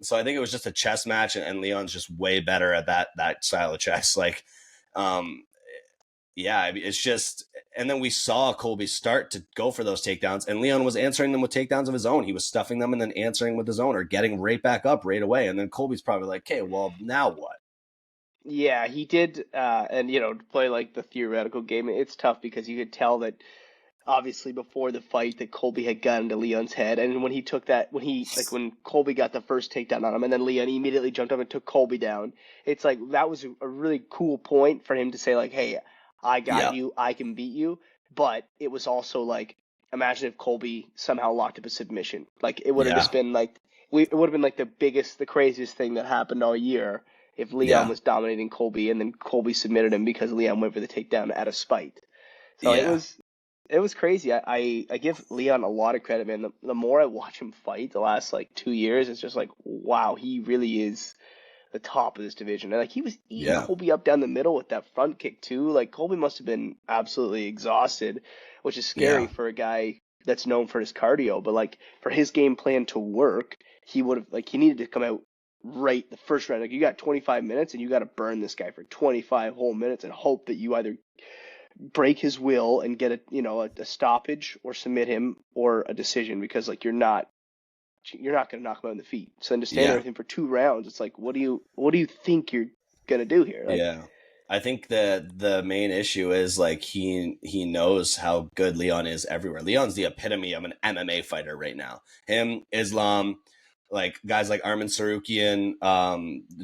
So I think it was just a chess match and Leon's just way better at that style of chess. Like, it's just, and then we saw Colby start to go for those takedowns and Leon was answering them with takedowns of his own. He was stuffing them and then answering with his own or getting right back up right away. And then Colby's probably like, okay, well now what? Yeah, he did, and to play like the theoretical game, it's tough because you could tell that obviously before the fight that Colby had gotten into Leon's head, and when he took that, when Colby got the first takedown on him, and then Leon immediately jumped up and took Colby down. It's like that was a really cool point for him to say like, "Hey, I got you, I can beat you." But it was also like, imagine if Colby somehow locked up a submission. Like it would have just been like it would have been like the craziest thing that happened all year. If Leon was dominating Colby and then Colby submitted him because Leon went for the takedown out of spite. So it was crazy. I give Leon a lot of credit, man. The more I watch him fight the last like 2 years, it's just like, wow, he really is the top of this division. And like he was eating Colby up down the middle with that front kick too. Like Colby must have been absolutely exhausted, which is scary for a guy that's known for his cardio. But like for his game plan to work, he needed to come out right the first round. Like you got 25 minutes and you got to burn this guy for 25 whole minutes and hope that you either break his will and get a stoppage or submit him or a decision, because like you're not going to knock him out in the feet. So then to stand there with him for 2 rounds, it's like, what do you think you're going to do here? Like, I think the main issue is like he knows how good Leon is everywhere. Leon's the epitome of an MMA fighter right now. Him, Islam, like guys like Arman Sarukian,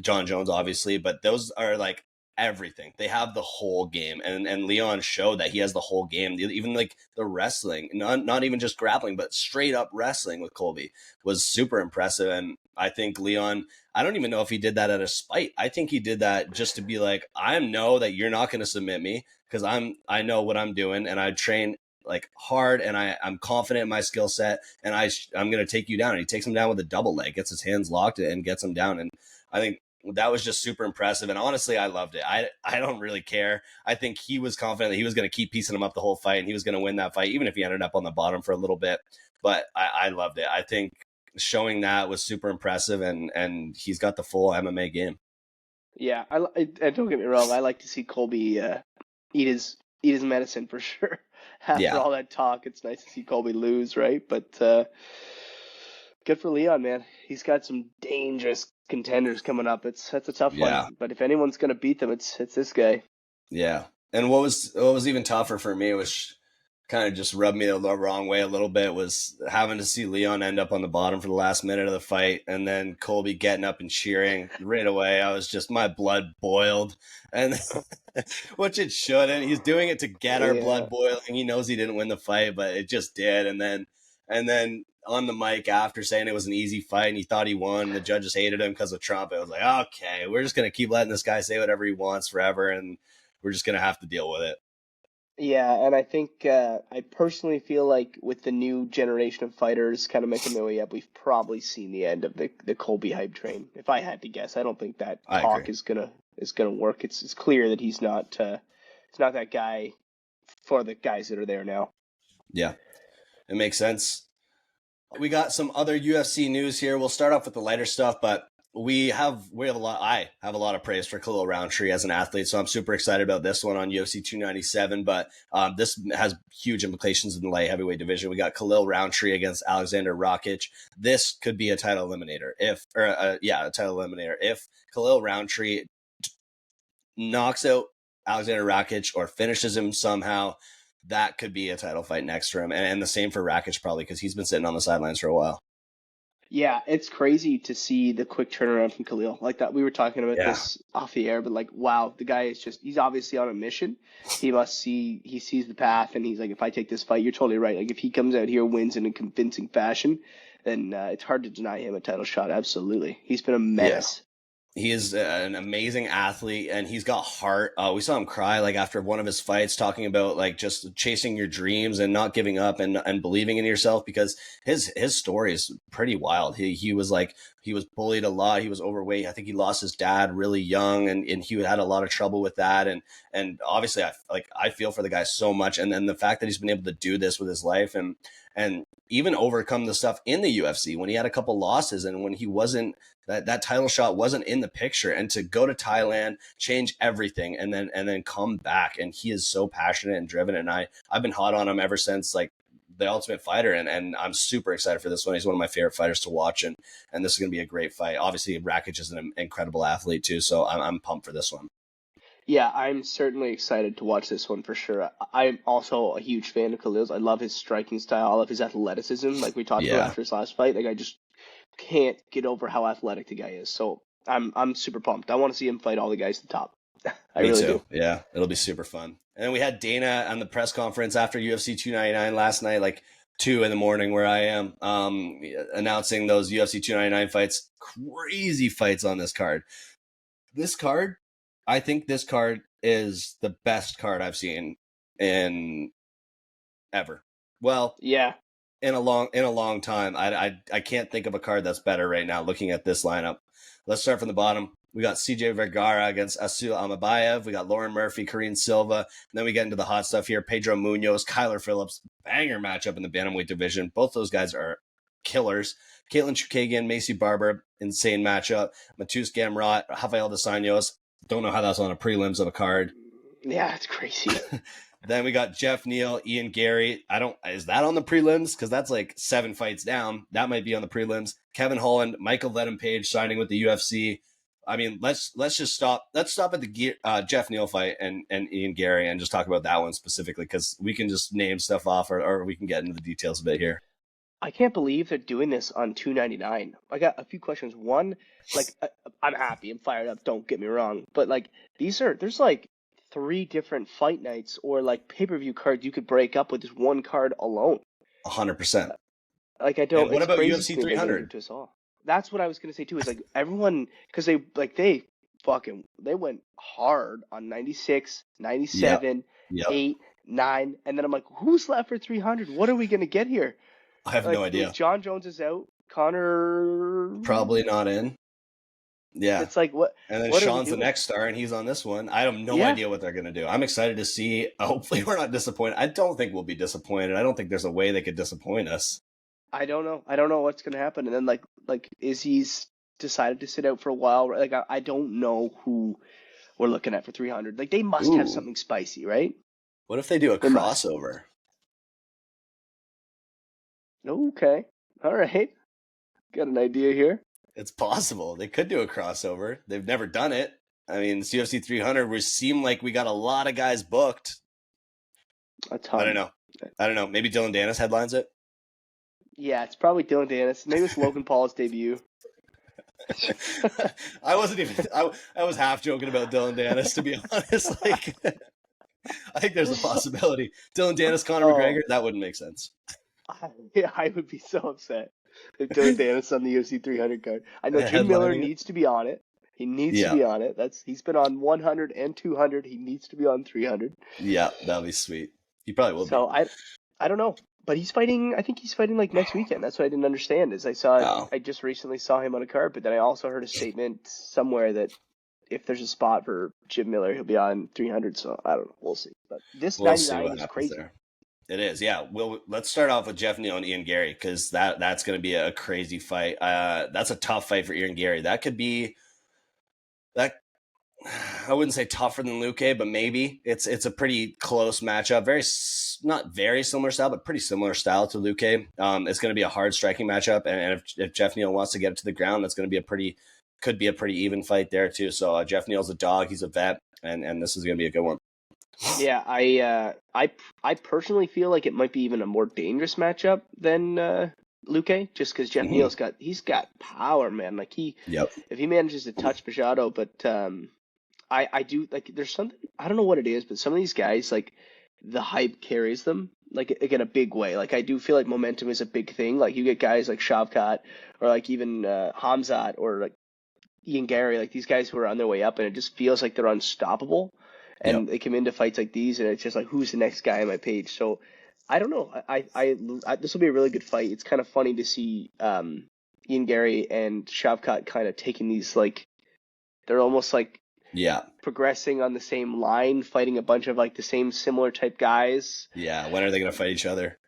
John Jones, obviously, but those are like everything. They have the whole game, and Leon showed that he has the whole game. Even like the wrestling, not even just grappling, but straight up wrestling with Colby was super impressive. And I think Leon, I don't even know if he did that out of spite. I think he did that just to be like, I know that you're not going to submit me because I know what I'm doing and I train like hard and I'm confident in my skill set and I'm going to take you down. And he takes him down with a double leg, gets his hands locked and gets him down. And I think that was just super impressive. And honestly, I loved it. I don't really care. I think he was confident that he was going to keep piecing him up the whole fight and he was going to win that fight, even if he ended up on the bottom for a little bit. But I loved it. I think showing that was super impressive and he's got the full MMA game. Yeah. I don't get me wrong. I like to see Colby eat his medicine for sure. After all that talk, it's nice to see Colby lose, right? But good for Leon, man. He's got some dangerous contenders coming up. That's a tough one. But if anyone's gonna beat them, it's this guy. Yeah. And what was even tougher for me, which kind of just rubbed me the wrong way a little bit, was having to see Leon end up on the bottom for the last minute of the fight, and then Colby getting up and cheering right away. I was just, my blood boiled, and which it shouldn't. He's doing it to get our blood boiling. He knows he didn't win the fight, but it just did. And then on the mic after saying it was an easy fight and he thought he won, the judges hated him because of Trump. It was like, okay, we're just gonna keep letting this guy say whatever he wants forever. And we're just gonna have to deal with it. Yeah, and I think I personally feel like with the new generation of fighters kind of making their way up, we've probably seen the end of the Colby hype train. If I had to guess, I don't think that I talk agree. is gonna work. It's clear that he's not that guy for the guys that are there now. Yeah, it makes sense. We got some other UFC news here. We'll start off with the lighter stuff, but we have a lot. I have a lot of praise for Khalil Rountree as an athlete, so I'm super excited about this one on UFC 297. But this has huge implications in the light heavyweight division. We got Khalil Rountree against Alexander Rakic. This could be a title eliminator a title eliminator if Khalil Rountree knocks out Alexander Rakic or finishes him somehow. That could be a title fight next for him, and the same for Rakic probably because he's been sitting on the sidelines for a while. Yeah, it's crazy to see the quick turnaround from Khalil. Like that, we were talking about this off the air, but like, wow, the guy is he's obviously on a mission. He sees the path, and he's like, if I take this fight, you're totally right. Like, if he comes out here, wins in a convincing fashion, then it's hard to deny him a title shot. Absolutely. He's been a menace. He is an amazing athlete, and he's got heart. We saw him cry like after one of his fights, talking about like just chasing your dreams and not giving up and believing in yourself, because his story is pretty wild. He was bullied a lot. He was overweight. I think he lost his dad really young, and he had a lot of trouble with that. And obviously, I feel for the guy so much. And then the fact that he's been able to do this with his life and even overcome the stuff in the UFC when he had a couple losses and when he wasn't. That title shot wasn't in the picture, and to go to Thailand, change everything, and then come back. And he is so passionate and driven. And I've been hot on him ever since like the Ultimate Fighter, and I'm super excited for this one. He's one of my favorite fighters to watch, and this is gonna be a great fight. Obviously, Rakic is an incredible athlete too, so I'm pumped for this one. Yeah, I'm certainly excited to watch this one for sure. I'm also a huge fan of Khalil's. I love his striking style. I love his athleticism, like we talked about after his last fight. Like I just can't get over how athletic the guy is. So I'm super pumped. I want to see him fight all the guys at the top. I Me really too. do. Yeah, it'll be super fun. And we had Dana on the press conference after UFC 299 last night, like 2 a.m. where I am, announcing those UFC 299 fights. Crazy fights on this card. I think this card is the best card I've seen in ever. Well, yeah, in a long time. I can't think of a card that's better right now looking at this lineup. Let's start from the bottom. We got CJ Vergara against Asul Amabayev. We got Lauren Murphy, Karine Silva. And then we get into the hot stuff here. Pedro Munoz, Kyler Phillips. Banger matchup in the bantamweight division. Both those guys are killers. Caitlin Chukagian, Macy Barber. Insane matchup. Matus Gamrot, Rafael Dos Anjos. Don't know how that's on a prelims of a card. Yeah, it's crazy. Then we got Jeff Neal, Ian Gary. Is that on the prelims? Because that's like 7 fights down. That might be on the prelims. Kevin Holland, Michael Page signing with the UFC. I mean, let's just stop. Let's stop at the Jeff Neal fight and Ian Gary and just talk about that one specifically, because we can just name stuff off or we can get into the details a bit here. I can't believe they're doing this on 299. I got a few questions. One, like, I'm happy. I'm fired up. Don't get me wrong. But like, there's like 3 different fight nights or like pay-per-view cards you could break up with this one card alone. 100%. Like, I don't. And what about UFC 300? That's what I was gonna say too. Is like everyone, because they went hard on 96, 97, Yep. 8, 9, and then I'm like, who's left for 300? What are we gonna get here? I have no idea. John Jones is out. Connor probably not in. Yeah. It's like what? And then what Sean's the next star, and he's on this one. I have no idea what they're going to do. I'm excited to see. Hopefully we're not disappointed. I don't think we'll be disappointed. I don't think there's a way they could disappoint us. I don't know what's going to happen. And then like Izzy's decided to sit out for a while. Like I don't know who we're looking at for 300. Like they must have something spicy, right? What if they do a crossover? Okay. All right. Got an idea here. It's possible. They could do a crossover. They've never done it. I mean, it's UFC 300, we seem like we got a lot of guys booked. A ton. I don't know. Maybe Dylan Dennis headlines it? Yeah, it's probably Dylan Dennis. Maybe it's Logan Paul's debut. I was half joking about Dylan Dennis, to be honest. Like, I think there's a possibility. Dylan Dennis, Conor McGregor, that wouldn't make sense. Yeah, I would be so upset if Dylan Dennis on the UFC 300 card. I know Jim Miller needs to be on it. He needs to Yeah. be on it. He's been on 100 and 200. He needs to be on 300. Yeah, that'll be sweet. He probably will be. So I don't know, but he's fighting. I think he's fighting like next weekend. That's what I didn't understand. Is Oh, I just recently saw him on a card, but then I also heard a statement somewhere that if there's a spot for Jim Miller, he'll be on 300. So I don't know. We'll see. But this we'll see 99 what is happens crazy. there. It is, yeah. Well, let's start off with Jeff Neal and Ian Gary because that's going to be a crazy fight. That's a tough fight for Ian Gary. That could be that. I wouldn't say tougher than Luque, but maybe it's a pretty close matchup. Not very similar style, but pretty similar style to Luque. It's going to be a hard striking matchup, and if Jeff Neal wants to get it to the ground, that's going to be could be a pretty even fight there too. So Jeff Neal's a dog, he's a vet, and this is going to be a good one. Yeah, I personally feel like it might be even a more dangerous matchup than Luque, just because Jeff Neal's got power, man. Like Yep. if he manages to touch Machado, but I do like there's something I don't know what it is, but some of these guys like the hype carries them like in a big way. Like I do feel like momentum is a big thing. Like you get guys like Shavkat or like even Hamzat or like Ian Gary, like these guys who are on their way up, and it just feels like they're unstoppable. And they come into fights like these, and it's just like, who's the next guy on my page? So I don't know. I this will be a really good fight. It's kind of funny to see Ian Gary and Shavkat kind of taking these like they're almost like progressing on the same line, fighting a bunch of like the same similar type guys. Yeah, when are they going to fight each other?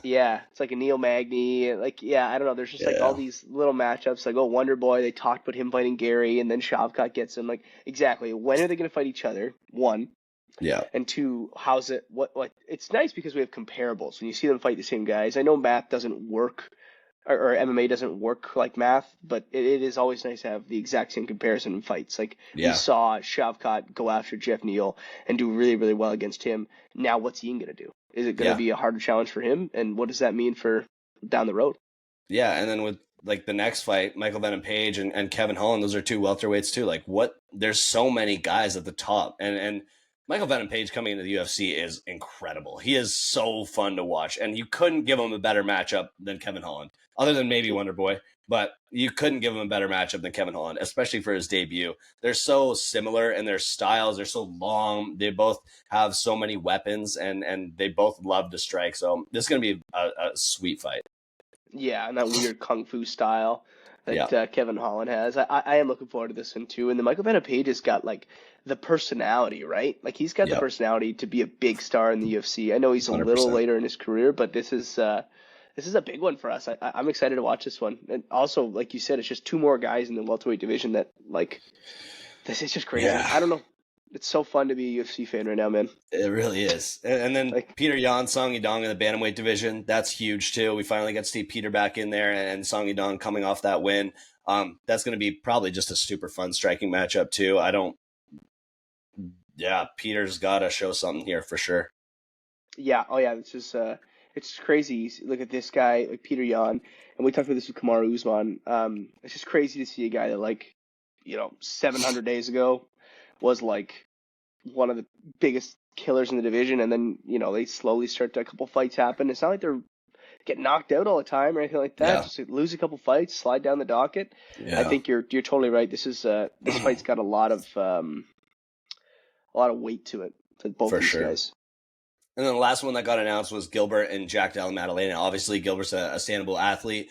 Yeah, it's like a Neil Magny. Like, yeah, I don't know. There's just like all these little matchups. Like, oh, Wonder Boy, they talked about him fighting Gary, and then Shavkat gets him. Like, exactly. When are they going to fight each other? One. Yeah. And two, how's it? What? It's nice because we have comparables. When you see them fight the same guys, I know math doesn't work, or MMA doesn't work like math, but it is always nice to have the exact same comparison in fights. Like, we saw Shavkat go after Jeff Neal and do really, really well against him. Now, what's Ian going to do? Is it going to be a harder challenge for him? And what does that mean for down the road? Yeah, and then with like the next fight, Michael Venom Page and Kevin Holland, those are two welterweights too. Like there's so many guys at the top. And Michael Venom Page coming into the UFC is incredible. He is so fun to watch. And you couldn't give him a better matchup than Kevin Holland, other than maybe Wonder Boy. But you couldn't give him a better matchup than Kevin Holland, especially for his debut. They're so similar in their styles. They're so long. They both have so many weapons, and they both love to strike. So this is going to be a sweet fight. Yeah, and that weird kung fu style that Kevin Holland has. I am looking forward to this one too. And the Michael Venom Page has got like the personality, right? Like he's got the personality to be a big star in the UFC. I know he's a 100%. Little later in his career, but this is a big one for us. I'm excited to watch this one. And also, like you said, it's just two more guys in the welterweight division that like this is just crazy. Yeah. I don't know. It's so fun to be a UFC fan right now, man. It really is. And then like, Peter Yan, Song Yadong in the bantamweight division, that's huge too. We finally got to see Peter back in there, and Song Yadong coming off that win. That's going to be probably just a super fun striking matchup too. Peter's got to show something here for sure. Yeah. Oh yeah. It's crazy. Look at this guy, like Peter Yan, and we talked about this with Kamaru Usman. It's just crazy to see a guy that 700 days ago was like one of the biggest killers in the division, and then they slowly start to, a couple fights happen. It's not like they're getting knocked out all the time or anything like that. Just lose a couple fights, slide down the docket. I think you're totally right. This fight's got a lot of weight to it for both of these guys. And then the last one that got announced was Gilbert and Jack Della Maddalena. Obviously, Gilbert's a Sanabul athlete.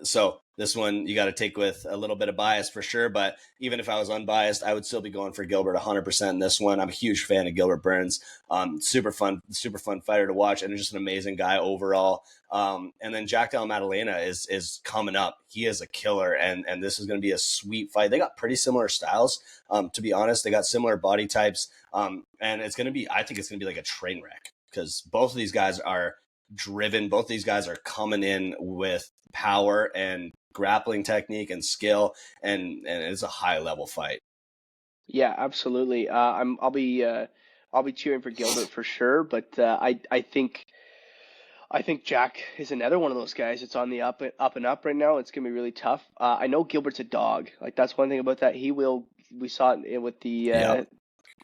So this one you got to take with a little bit of bias for sure. But even if I was unbiased, I would still be going for Gilbert 100% in this one. I'm a huge fan of Gilbert Burns. Super fun fighter to watch, and just an amazing guy overall. And then Jack Della Maddalena is coming up. He is a killer, and this is going to be a sweet fight. They got pretty similar styles, to be honest. They got similar body types, and it's going to be. I think it's going to be like a train wreck because both of these guys are driven. Both of these guys are coming in with power and grappling technique and skill, and it's a high level fight. Yeah, absolutely. I'll be cheering for Gilbert for sure, but I think Jack is another one of those guys that's on the up and up right now. It's gonna be really tough. I know Gilbert's a dog. Like that's one thing about that. We saw it with the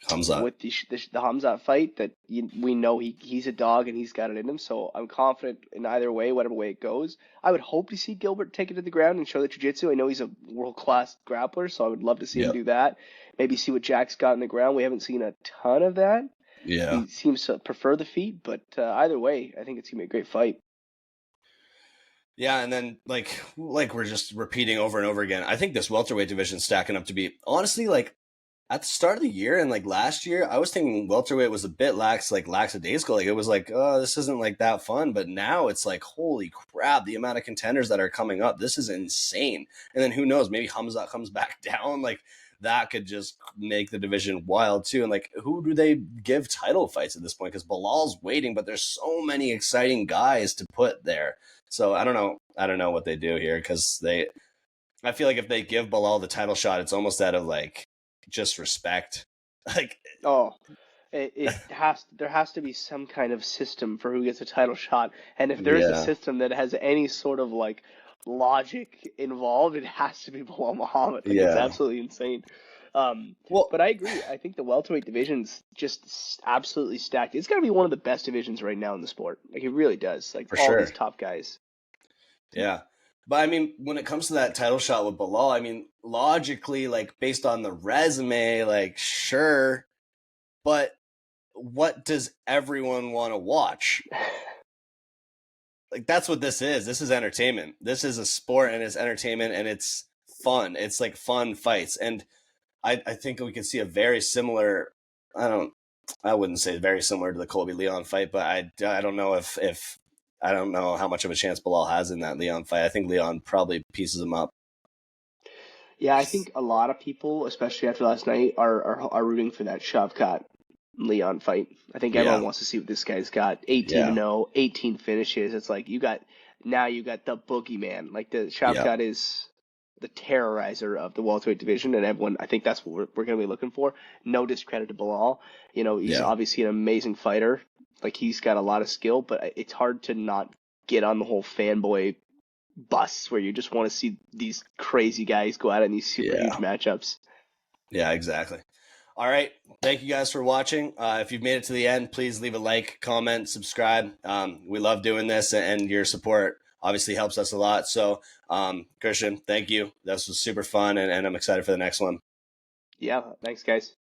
Hamzat. with the Hamzat fight that we know he's a dog and he's got it in him. So I'm confident in either way, whatever way it goes. I would hope to see Gilbert take it to the ground and show the jiu-jitsu. I know he's a world-class grappler, so I would love to see him Yep. do that. Maybe see what Jack's got in the ground. We haven't seen a ton of that. Yeah. He seems to prefer the feet, but either way, I think it's gonna be a great fight. Yeah, and then like we're just repeating over and over again. I think this welterweight division stacking up to be honestly like at the start of the year and like last year, I was thinking welterweight was a bit lackadaisical. Like it was like, oh, this isn't like that fun. But now it's like, holy crap, the amount of contenders that are coming up. This is insane. And then who knows? Maybe Hamza comes back down. Like that could just make the division wild too. And like, who do they give title fights at this point? Because Bilal's waiting, but there's so many exciting guys to put there. So I don't know. I don't know what they do here because I feel like if they give Bilal the title shot, it's almost out of like just respect. Like, Oh, there has to be some kind of system for who gets a title shot, and if there's a yeah, system that has any sort of like logic involved, it has to be Bilal Muhammad. Like it's yeah. absolutely insane. Well, But I agree. I think the welterweight division's just absolutely stacked. It's got to be one of the best divisions right now in the sport. Like it really does. Like for all sure. these top guys. Yeah. But I mean, when it comes to that title shot with Bilal, I mean, logically, like based on the resume, like sure, but what does everyone want to watch? Like that's what this is. This is entertainment. This is a sport and it's entertainment and it's fun. It's like fun fights. And I think we could see a very similar, I wouldn't say very similar to the Colby Leon fight, but I don't know if I don't know how much of a chance Bilal has in that Leon fight. I think Leon probably pieces him up. Yeah, I think a lot of people, especially after last night, are rooting for that Shavkat Leon fight. I think everyone Yeah. wants to see what this guy's got. 18 Yeah. 0, 18 finishes. It's like you got the boogeyman. Like the Yeah. Shavkat is the terrorizer of the welterweight division, and everyone. I think that's what we're going to be looking for. No discredit to Bilal. You know, he's Yeah. obviously an amazing fighter. Like he's got a lot of skill, but it's hard to not get on the whole fanboy bus where you just want to see these crazy guys go out in these super huge matchups. Yeah, exactly. All right. Thank you guys for watching. If you've made it to the end, please leave a like, comment, subscribe. We love doing this and your support obviously helps us a lot. So, Christian, thank you. This was super fun and I'm excited for the next one. Yeah, thanks guys.